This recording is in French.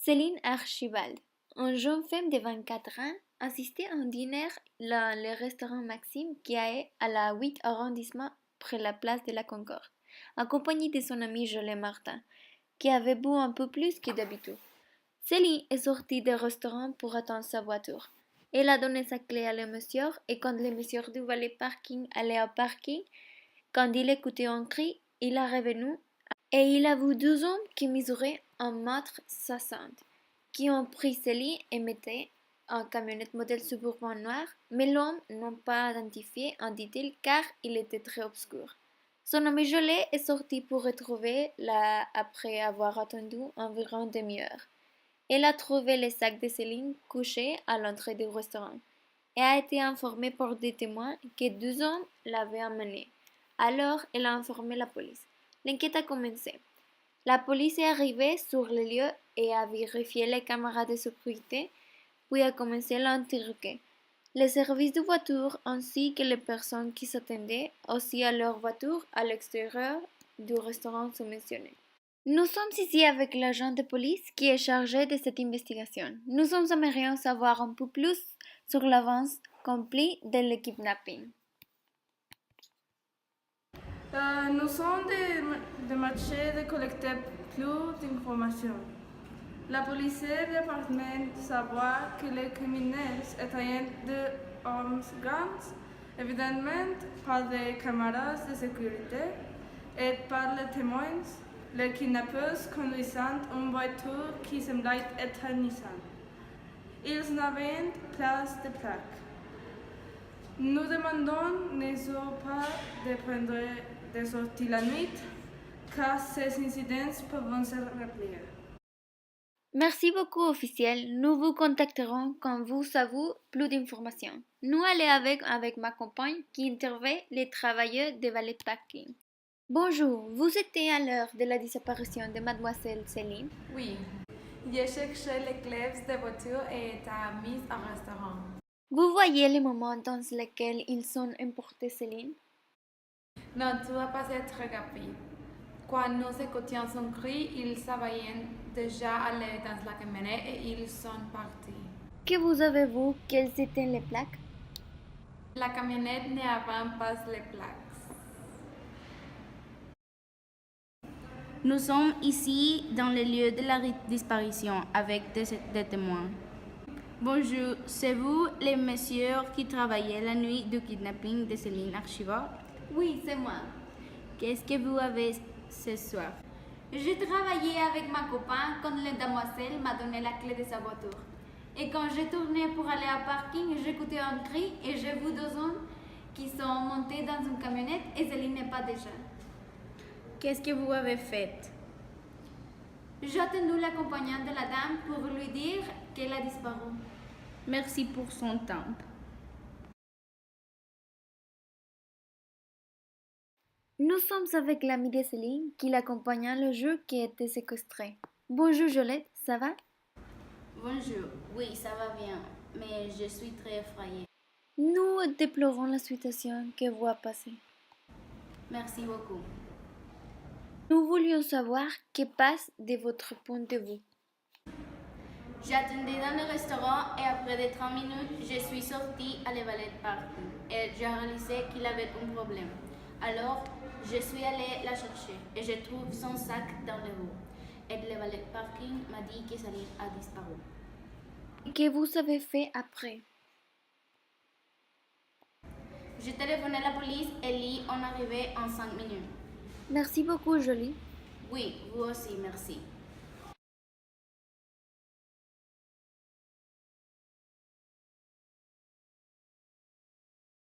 Céline Archibald, une jeune femme de 24 ans, assistait à un dîner dans le restaurant Maxime qui est à la 8 arrondissement près la place de la Concorde, accompagnée de son ami Jolet Martin, qui avait bu un peu plus que d'habitude. Céline est sortie du restaurant pour attendre sa voiture. Elle a donné sa clé à le monsieur et quand le monsieur du valet parking allait au parking, quand il écoutait un cri, il est revenu et il a vu deux hommes qui mesuraient 1,60 m, qui ont pris Céline et mettaient en camionnette modèle Suburban noir, mais l'homme n'a pas identifié un dit-il car il était très obscur. Son ami Jolet est sorti pour retrouver là après avoir attendu environ une demi-heure. Elle a trouvé le sac de Céline couché à l'entrée du restaurant et a été informée par des témoins que deux hommes l'avaient amené. Alors, elle a informé la police. L'enquête a commencé. La police est arrivée sur le lieu et a vérifié les caméras de sécurité, puis a commencé à l'interroger. Les services de voiture ainsi que les personnes qui s'attendaient aussi à leur voiture à l'extérieur du restaurant sont mentionnés. Nous sommes ici avec l'agent de police qui est chargé de cette investigation. Nous aimerions savoir un peu plus sur l'avance complète de le kidnapping. Nous sommes démarchés de collecter plus d'informations. La police département de savoir que les criminels étaient de armes grandes, évidemment par des caméras de sécurité et par les témoins, les kidnappeurs conduisant une voiture qui semblait être Nissan. Ils n'avaient pas de plaque. Nous demandons pas de prendre des sorties la nuit, car ces incidents peuvent se répéter. Merci beaucoup, officiel. Nous vous contacterons quand vous savez plus d'informations. Nous allons avec ma compagne qui intervient les travailleurs de valet parking. Bonjour, vous étiez à l'heure de la disparition de mademoiselle Céline? Oui, j'ai cherché les clés de voiture et étaient mises au restaurant. Vous voyez les moments dans lesquels ils ont emporté Céline? Non, tout a passé très rapide. Quand nous écoutions son cri, ils savaient déjà aller dans la camionnette et ils sont partis. Que vous avez vu quelles étaient les plaques? La camionnette n'avait pas les plaques. Nous sommes ici dans le lieu de la disparition avec des témoins. Bonjour, c'est vous le monsieur qui travaillait la nuit du kidnapping de Céline Archibald? Oui, c'est moi. Qu'est-ce que vous avez ce soir? Je travaillais avec ma copain quand la demoiselle m'a donné la clé de sa voiture. Et quand j'ai tourné pour aller au parking, j'écoutais un cri et j'ai vu deux hommes qui sont montés dans une camionnette et Céline n'est pas déjà. Qu'est-ce que vous avez fait? J'ai attendu l'accompagnant de la dame pour lui dire qu'elle a disparu. Merci pour son temps. Nous sommes avec l'ami de Céline qui l'accompagna le jour qui était séquestré. Bonjour Jolette, ça va? Bonjour, oui, ça va bien, mais je suis très effrayée. Nous déplorons la situation que vous a passée. Merci beaucoup. Nous voulions savoir que passe de votre point de vue. J'attendais dans le restaurant et après de 30 minutes, je suis sortie à le valet parking et j'ai réalisé qu'il avait un problème. Alors, je suis allée la chercher et je trouve son sac dans le rue. Et le valet parking m'a dit que Saline a disparu. Que vous avez fait après? J'ai téléphoné à la police et ils ont arrivé en 5 minutes. Merci beaucoup, Jolie. Oui, vous aussi, merci.